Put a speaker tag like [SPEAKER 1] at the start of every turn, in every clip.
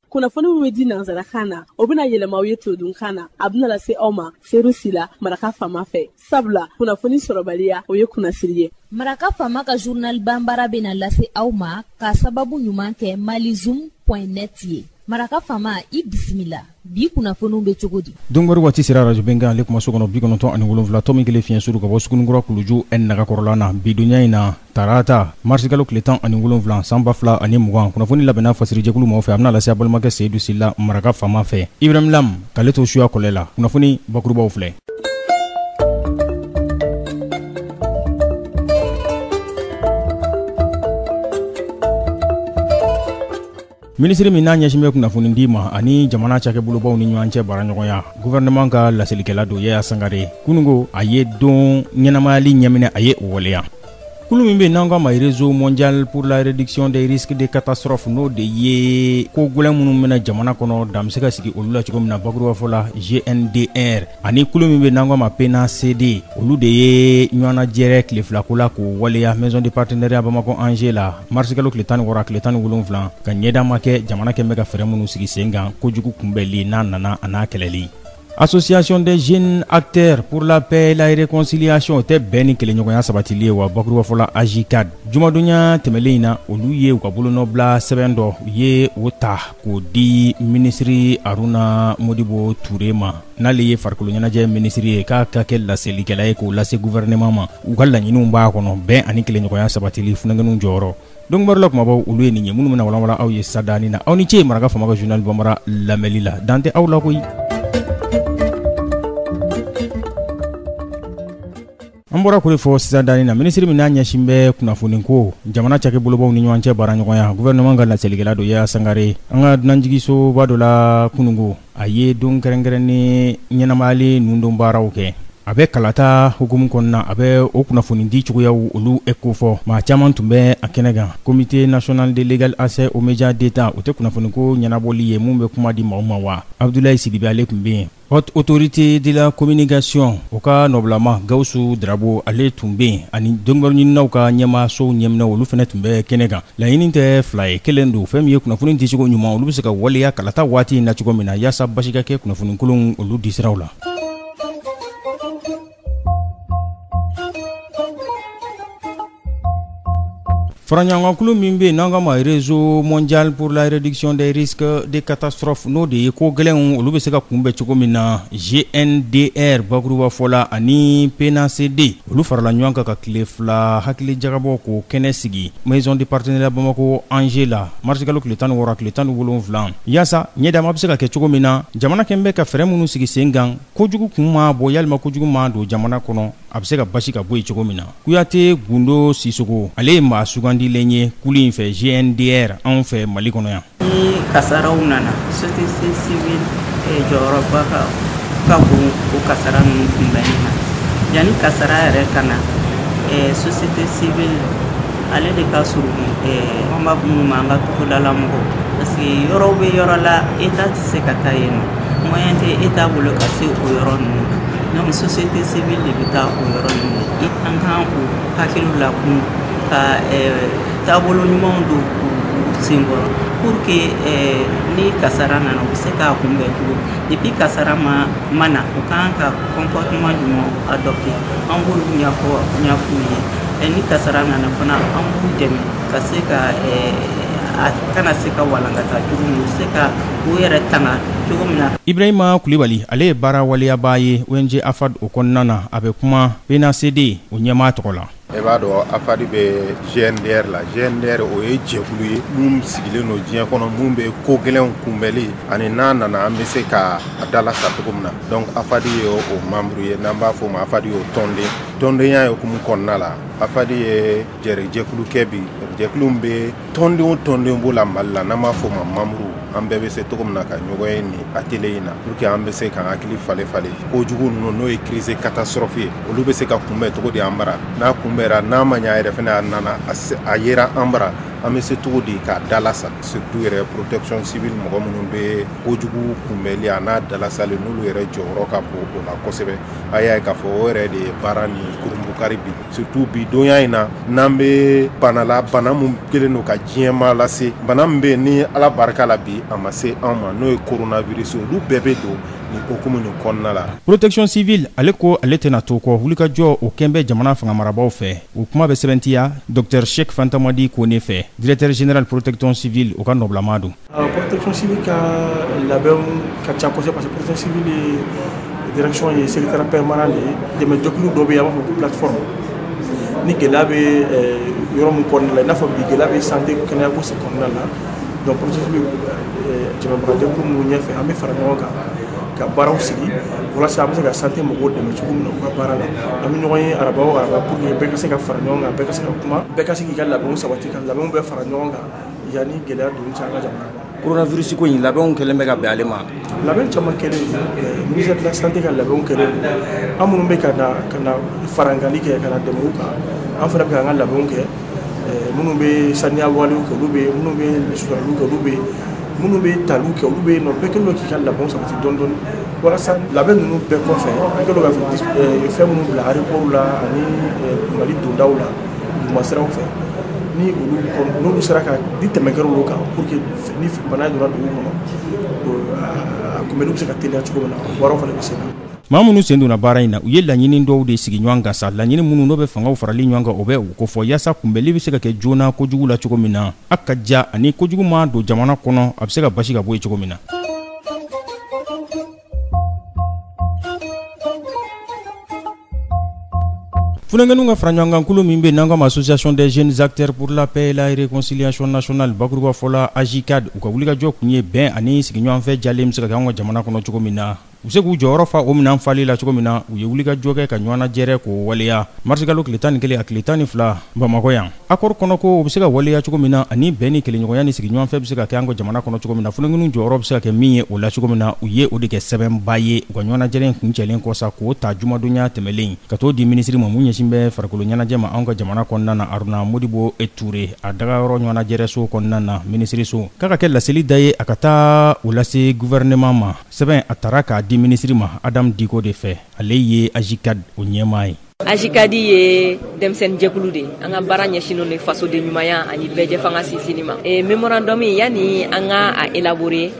[SPEAKER 1] kunnafoni min bɛ di nanzarakan na o bɛna yɛlɛma aw ye todunkan na a bɛna lase aw ma serusi la maraka fama fɛ sabula kunnafoni sɔrɔbaliya o ye kunnasiri ye.
[SPEAKER 2] Maraka fama ka journal banbara bɛna lase aw ma ka sababu ɲuman kɛ malizoom.net ye. Maraka fama i bisimila bi kunnafoniw bɛ cogo di.
[SPEAKER 3] Dongori waati sera radio Benga ale kuma so kɔnɔ 97 tɔmi kelen fiɲɛ suru ka bɔ Sugunikura Kuluju nagakɔrɔla na bi dunya in na tarata marsikalo tile 17 san 2020 kunnafoni labɛnna fasiri jɛkulu mɔgɔ fɛ a bɛna lase a balimakɛ Seyidu Sila maraka fama fɛ Ibrahim Lam k'ale to suya kɔlɛ la kunnafoni bakurubaw filɛ. Ministri min n'a ɲɛsin bɛ kunnafoni di ma ani jamana cakɛbolobaw ni ɲɔgɔn cɛ baaraɲɔgɔnya gouvernement ka laselikɛla do Yaya Sangare kunungo a ye don ɲɛnamayali ɲɛminɛ a ye o waleya. Kulu min bɛ n'an ko ma réseau mondial pour la réduction des risques de catastrophes n'o de ye ko gɛlɛn minnu bɛna jamana kɔnɔ dan bɛ se ka sigi olu la cogo min na bakuruba fɔ la GNDR ani kulu min bɛ n'an ko ma PNACD olu de ye ɲɔgɔnnajɛrɛ tile fila ko la k'o waleya maison de partenariat Bamako Angers la marsikalo tile 16 tile 17 ka ɲɛda ma kɛ jamana kɛmɛ ka fɛɛrɛ minnu sigi sen kan kojugu kunbɛli n'a nana a n'a kɛlɛli. Association des jeunes acteurs pour la paix et la réconciliation tɛ bɛn ni kɛlɛɲɔgɔnya sabatili ye wa bakuruba fɔ la AJCAD jumadonya tɛmɛlen in na olu ye u ka bolonɔ bila sɛbɛn dɔ u ye o ta k'o di ministri Aruna Modibo Touré ma n'ale ye farikolo ɲɛnajɛ ministri ye k'a ka kɛ laselikɛla ye k'o lase gouvernement ma u ka laɲiniw b'a kɔnɔ bɛn ani kɛlɛɲɔgɔnya sabatili funakɛninw jɔyɔrɔ. Donc marla kumabaw olu ye nin ye minnu bɛna walanwala aw ye sadani na aw ni ce maraka fama ka journal banbara lamɛli la dan tɛ aw la koyi. An bɔra k'o de fɔ sisan dani na ministri min n'a ɲɛsin bɛ kunnafoni ko jamana cakɛbolobaw ni ɲɔgɔn cɛ baaraɲɔgɔnya gouvernement ka laselikɛla do Yaya Sangare an ka dunanjigisoba dɔ la kunungo a ye don kɛrɛnkɛrɛnnen ɲɛnamayali nundon baaraw kɛ. A bɛ kalata hukumu kɔnɔna a bɛ o kunnafoni di cogoyaw olu eko fɔ maa caman tun bɛ a kɛnɛ kan comité national de légal accès aux médias d'état o tɛ kunnafoni ko ɲɛnabɔli ye mun bɛ kuma di maaw ma wa Abdoulaye Sidibe ale tun bɛ yen. Haute autorité de la communication o ka nɔbilama Gawusu Darabo ale tun bɛ yen ani dɔnnibaaw ɲininaw ka ɲɛmaasow ɲɛminɛw olu fana tun bɛ kɛnɛ kan laɲini tɛ fila ye kelen don fɛn min ye kunnafoni dicogo ɲuman olu bɛ se ka waleya kalata waati in na cogo min na yaasa basi ka kɛ kunnafoni kolon olu disiraw la. Faranɲɔgɔnkulu min bɛ n'an ka ma réseau mondial pour la réduction des risques de catastrophes n'o de ye ko gɛlɛnw olu bɛ se ka kunbɛn cogo min na GNDR bakuruba fɔ la ani PNACD olu farala ɲɔgɔn kan ka tile fila hakili jagabɔ k'o kɛnɛ sigi maison de partenariat Bamako Angers la marsikalo tile 16 tile 17 yaasa ɲɛdama bɛ se ka kɛ cogo min na jamana kɛn bɛ ka fɛɛrɛ minnu sigi sen kan kojugu kun ma bɔ yalima kojugu ma don jamana kɔnɔ a bɛ se ka basi ka bɔ yen cogo min na Kuyate Gundo Sisoko ale ye maa sugandilen ye kulu in fɛ GNDR anw fɛ Mali kɔnɔ yan.
[SPEAKER 4] Ni kasaraw nana société civile jɔyɔrɔba ka bon o kasara ninnu kunbɛnni na yanni kasara yɛrɛ ka na société civile ale de ka surun an b'a fɔ minnu ma an ka togodala mɔgɔw parce que yɔrɔw bɛ yɔrɔ la état tɛ se ka taa yen nɔ moyen tɛ état bolo ka se o yɔrɔ ninnu na. Donc société civile de bɛ taa o yɔrɔ ninnu na an kan o hakiliw lakun ka taabolo ɲumanw don u senkɔrɔ pour que ni kasara nana u bɛ se k'a kunbɛn cogo depuis kasara ma na u kan ka comportement ɲuman adopter an b'olu ɲɛf'u ye ni kasara nana fana an b'u dɛmɛ ka se ka a kana se ka walankata cogo min u se ka u yɛrɛ tanga cogo min na.
[SPEAKER 3] Ibrahima Kulibali ale ye baara waleyaba ye ONG AFAD o kɔnɔna na a bɛ kuma PNACD o ɲɛmaa tɔgɔ la.
[SPEAKER 5] E b'a dɔn AFAD bɛ GNDR la GNDR o ye jɛkulu ye mun sigilen don diɲɛ kɔnɔ mun bɛ ko gɛlɛnw kunbɛli ani n'a nana an bɛ se ka a dalasa cogo min na donc AFAD ye o membre ye n'an b'a fɔ o ma AFAD ye o tɔndenya ye hukumu kɔnɔna la AFAD ye jɛkulu kɛ bi jɛkulu bɛ tɔndenw b'o la Mali la n'an b'a fɔ o ma membre an bɛɛ bɛ se cogo min na ka ɲɔgɔn ye nin atelier in na pour que an bɛ se k'an hakili falen kojugu ninnu n'o ye crise catastrophe ye olu bɛ se ka kunbɛn cogo di an bara n'a kunbɛnra n'a ma ɲɛ yɛrɛ fana a nana a yera an bara an bɛ se cogo di k'a dalasa surtout yɛrɛ protection civile mɔgɔ minnu bɛ kojugu kunbɛli a n'a dalasali n'olu yɛrɛ jɔyɔrɔ ka bon o la kosɛbɛ a y'a ye k'a fɔ o yɛrɛ de ye baara ni kurunbukari bi surtout bi donya in na n'an bɛ bana min kelen don ka diɲɛma lase bana min bɛ ni ala barika la bi a ma se an ma n'o ye coronavirus olu bɛɛ bɛ don ni okumu nin kɔnɔna la.
[SPEAKER 3] Protection civile ale ko ale tɛna to kɔ wulikajɔ o kɛn bɛ jamana fanga marabaaw fɛ o kuma bɛ sɛbɛntiya Dr Sheikh Fantamadi Kone fɛ directeur général protection civile o ka nɔbilama don.
[SPEAKER 6] Protection civile ka labɛnw ka ca kosɛbɛ parce que protection civile ye direction ye secrétaire permanent de dɛmɛ jɛkulu dɔ bɛ yen a b'a fɔ ko plateforme ni gɛlɛya bɛ yɔrɔ min kɔnɔna la i n'a fɔ bi gɛlɛya bɛ santé kɛnɛya ko kɔnɔna la donc protection civile jɛkulu minnu ɲɛfɛ an bɛ fara ɲɔgɔn kan ka baaraw sigi walasa an bɛ se ka santé mɔgɔw dɛmɛ cogo min na u ka baara la an bɛ ɲɔgɔn ye araba o araba pour que bɛɛ ka se ka fara ɲɔgɔn kan bɛɛ ka se ka kuma bɛɛ ka se k'i ka labɛnw sabati ka labɛnw bɛɛ fara ɲɔgɔn kan yanni gɛlɛya donni cɛ an ka jamana kɔnɔ.
[SPEAKER 7] Coronavirus ko in labɛnw kɛlen bɛ ka bɛn ale ma.
[SPEAKER 6] Labɛn caman kɛlen ministère de la santé ka labɛnw kɛlen an minnu bɛ ka na farangali kɛ ka na dɛmɛ u kan an fana bɛ ka an ka labɛnw kɛ minnu bɛ saniya walew kɛ olu bɛ yen minnu bɛ suturaliw kɛ olu bɛ yen minnu bɛ taliw kɛ olu bɛ yen nɔ bɛɛ kɛlen don k'i ka labɛnw sabati dɔɔni dɔɔni walasa labɛn ninnu bɛɛ kɔfɛ an kɛlen don ka fɛn minnu bila aéroport la ani Mali dondaw la dugumasiraw fɛ ni n'olu sera ka di tɛmɛ kɛra olu kan pour que ni bana donna dugu kɔnɔ a kunbɛnni bɛ se ka teliya cogo min na baaraw fana bɛ se ka.
[SPEAKER 3] Maa minnu sen donna baara in na u ye laɲini dɔw de sigi ɲɔgɔn kan sa laɲini minnu n'o bɛ fangaw farali ɲɔgɔn kan o bɛ u ko fɔ yaasa kunbɛnli bɛ se ka kɛ joona kojugu la cogo min na a ka ja ani kojugu ma don jamana kɔnɔ a bɛ se ka basi ka bɔ yen cogo min na. Funengenu ka fara ɲɔgɔn kan kulu min bɛ n'an ka association des jeunes acteurs pour la paix et la réconciliation nationale bakuruba fɔla AJCAD u ka wulikajɔ kun ye bɛn ani sigiɲɔgɔnfɛ jalen bɛ se ka kɛ an ka jamana kɔnɔ cogo min na u se k'u jɔyɔrɔ fa o minɛn fali la cogo min na u ye wulikajɔ kɛ ka ɲɔgɔn jɛrɛ k'o waleya marsikalo tile 11 a tile 12 Bamakɔ yan accord kɔnɔ ko u bɛ se ka waleya cogo min na ani bɛn ni kelenɲɔgɔnya ni sigiɲɔgɔnfɛ bɛ se ka kɛ an ka jamana kɔnɔ cogo min na funengenu jɔyɔrɔ bɛ se ka kɛ min ye o la cogo min na u ye o de kɛ sɛbɛnba ye u ka ɲɔgɔn jɛrɛ kuncɛlen kɔ sa k'o ta jumadonya tɛmɛlen ka t'o di minisiri ma mun ɲɛsin bɛ farikolo ɲɛnajɛ ma an ka jamana kɔnɔna na Aruna Modibo Toure a dagayɔrɔ ɲɔgɔn jɛrɛ so kɔnɔna na minisiri so k'a ka kɛ laseli da ye a ka taa o lase gouvernement ma sɛbɛn a taara k'a di minisiri ma Adam Diko de fɛ ale ye AJCAD o ɲɛmaa ye.
[SPEAKER 8] AJCAD ye denmisɛnnin jɛkulu de an ka baara ɲɛsinnen de fasoden ɲumanya ani bɛɛ fanga sinsinni ma memorandum yani an ka a élaborer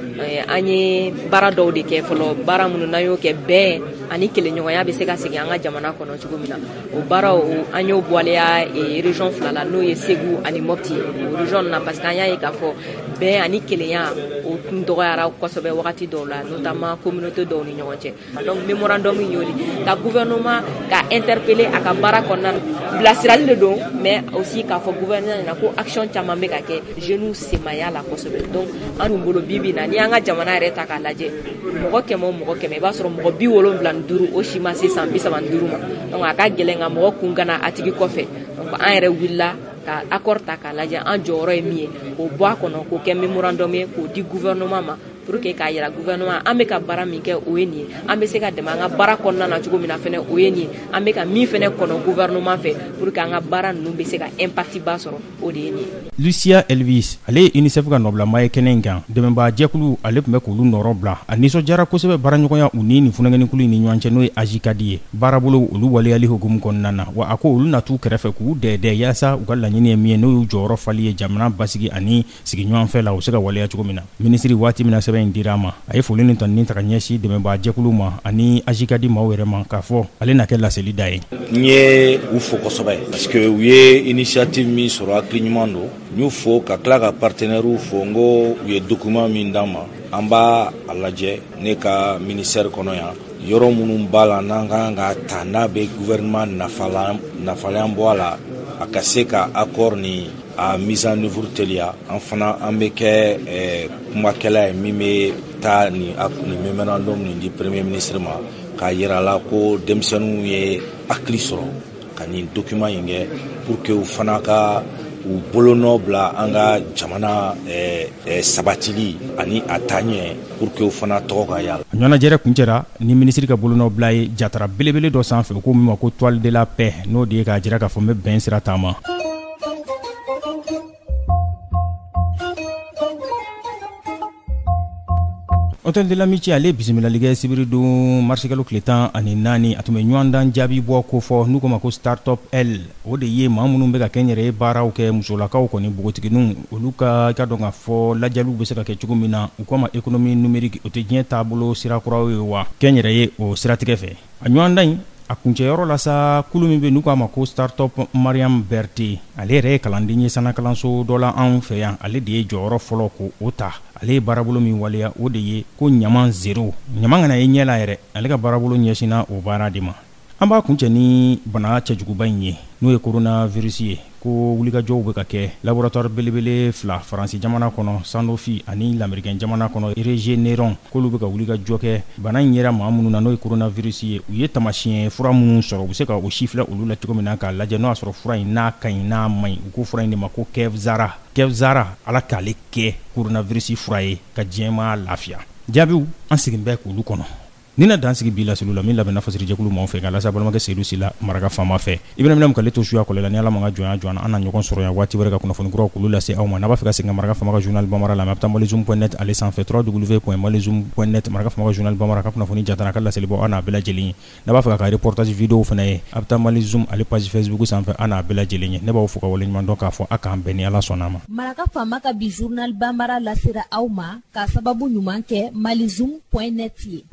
[SPEAKER 8] an ye baara dɔw de kɛ fɔlɔ baara minnu n'an y'o kɛ bɛn ani kelenɲɔgɔnya bɛ se ka segin an ka jamana kɔnɔ cogo min na o baaraw an y'o bɔleya région fila la n'o ye Segu ani Mopti o région na parce que an y'a ye k'a fɔ bɛn ani kelenya o tun dɔgɔyara kosɛbɛ wagati dɔw la notamment communauté dɔw ni ɲɔgɔn cɛ donc memorandum y'o de ka gouvernement ka interpeller a ka baara kɔnɔna na bilasirali de don mais aussi k'a fɔ gouvernement ɲɛna ko action caman bɛ ka kɛ jeunes semaya la kosɛbɛ donc an dun bolo bibi na ni an ka jamana yɛrɛ ta k'a lajɛ mɔgɔ kɛmɛ o mɔgɔ kɛmɛ i b'a sɔrɔ mɔgɔ 75 o si ma se san 35 ma donc a ka gɛlɛn nka mɔgɔ kun gana a tigi kɔfɛ donc an yɛrɛ wulila ka accord ta k'a lajɛ an jɔyɔrɔ ye min ye k'o bɔ a kɔnɔ k'o kɛ memorandum ye k'o di gouvernement ma pour que k'a yira gouvernement an bɛ ka baara min kɛ o ye nin ye an bɛ se ka dɛmɛ an ka baara kɔnɔna na cogo min na fɛnɛ o ye nin ye an bɛ ka min fɛnɛ kɔnɔ gouvernement fɛ pour que an ka baara ninnu bɛ se ka impact ba sɔrɔ o de ye nin ye.
[SPEAKER 3] Lucia Elvis ale ye UNICEF ka nɔbilama ye kɛnɛ in kan dɛmɛbaa jɛkulu ale tun bɛ k'olu nɔrɔ bila a nisɔndiyara kosɛbɛ baaraɲɔgɔnya u ni nin funɛgɛnikulu ni ɲɔgɔn cɛ n'o ye AJCAD ye baarabolo olu waleyali hukumu kɔnɔna na wa a ko olu na t'u kɛrɛfɛ k'u dɛdɛ yaasa u ka laɲini ye min ye n'o y'u jɔyɔrɔ fali ye jamana basigi ani sigiɲɔgɔnfɛ la u se ka waleya cogo min na minisiri waati min na sɛbɛn in dira a ma a ye foli ni tɔnni ta ka ɲɛsin dɛmɛbaa jɛkulu ma ani AJCAD maaw yɛrɛ ma k'a fɔ ale na kɛ laseli da ye.
[SPEAKER 9] N ye u fo kosɛbɛ parce que u ye initiative min sɔrɔ hakili ɲuman don n y'u fo ka tila ka partenaires fo n ko u ye document min d'an ma an b'a a lajɛ ne ka ministère kɔnɔ yan yɔrɔ minnu b'a la n'an kan ka ta n'a bɛ gouvernement nafalan bɔ a la a ka se ka accord ni a mise en œuvre teliya an fana an bɛ kɛ kumakɛla ye min bɛ taa ni memorandum nin di premier ministre ma k'a yira la ko denmisɛnninw ye hakili sɔrɔ ka nin document in kɛ pour que u fana ka u bolonɔ bila an ka jamana sabatili ani a taaɲɛ pour que u fana tɔgɔ ka yala.
[SPEAKER 3] A ɲɔgɔnnajɛrɛ kuncɛra ni minisiri ka bolonɔ bila ye jatara belebele dɔ sanfɛ u ko min ma ko toile de la paix n'o de ye k'a jira k'a fɔ n bɛ bɛn sira taama. hôtel de l'amitié ale bisimilalikɛ sibiri don marsikalo tile 14 a tun bɛ ɲɔgɔndan jaabi bɔ ko fɔ n'u ko ma ko startup l o de ye maa minnu bɛ ka kɛ n yɛrɛ ye baaraw kɛ musolakaw kɔni bogotigininw olu ka dɔn ka fɔ lajɛliw bɛ se ka kɛ cogo min na u ko ma économie numérique o tɛ diɲɛ taabolo sira kuraw ye wa kɛ n yɛrɛ ye o siratigɛ fɛ a ɲɔgɔndan in a kuncɛyɔrɔ la sa kulu min bɛ n'u k'a ma ko startup mariam berté ale yɛrɛ ye kalanden ye sanakalanso dɔ la anw fɛ yan ale de ye jɔyɔrɔ fɔlɔ ko o ta ale ye baarabolo min waleya o de ye ko ɲaman zero ɲaman kana ye ɲɛ la yɛrɛ ale ka baarabolo ɲɛsinna o baara de ma an b'a kuncɛ ni bana cɛjuguba in ye n'o ye coronavirus ye ko wulikajɔw bɛ ka kɛ laboratoire belebele 2 faransi jamana kɔnɔ sanofi ani lamɛrikɛn jamana kɔnɔ regeneron k'olu bɛ ka wulikajɔ kɛ bana in yera maa minnu na n'o ye coronavirus ye u ye tamasiyɛn fura minnu sɔrɔ u bɛ se ka o si filɛ olu la cogo min na k'a lajɛ n'o y'a sɔrɔ fura in n'a ka ɲi n'a man ɲi u ko fura in de ma ko kevzara ala k'ale kɛ coronavirus fura ye ka diɲɛma lafiya jaabiw an sigin bɛɛ k'olu kɔnɔ ni na dansigi bi laselu la min labɛnna fasirijɛkulu mɔgɔw fɛ ka lasa balimakɛ Seydou Sila maraka faama fɛ i bɛna minɛ k'ale to suya kɔlɛ la ni ala ma ka jɔnya jɔn an na ɲɔgɔn sɔrɔ yan waati wɛrɛ ka kunnafoni kuraw k'olu lase aw ma n'a b'a fɛ ka segin maraka faama ka journal bamara la mais a bɛ taa malizoom.net ale sanfɛ www.malizoom.net maraka faama ka journal bamara ka kunnafoni jatana ka laseli bɔ an n'a bɛɛ lajɛlen ye n'a b'a fɛ ka reportage vidéo fana ye a bɛ taa malizoom ale page Facebook sanfɛ an n'a bɛɛ lajɛlen ye ne b'aw fo ka wale ɲuman dɔn k'a fɔ a k'an bɛn ni ala sɔnna ma
[SPEAKER 2] maraka faama ka bi journal bamara lasera aw ma ka sababu ɲuman kɛ malizoom.net ye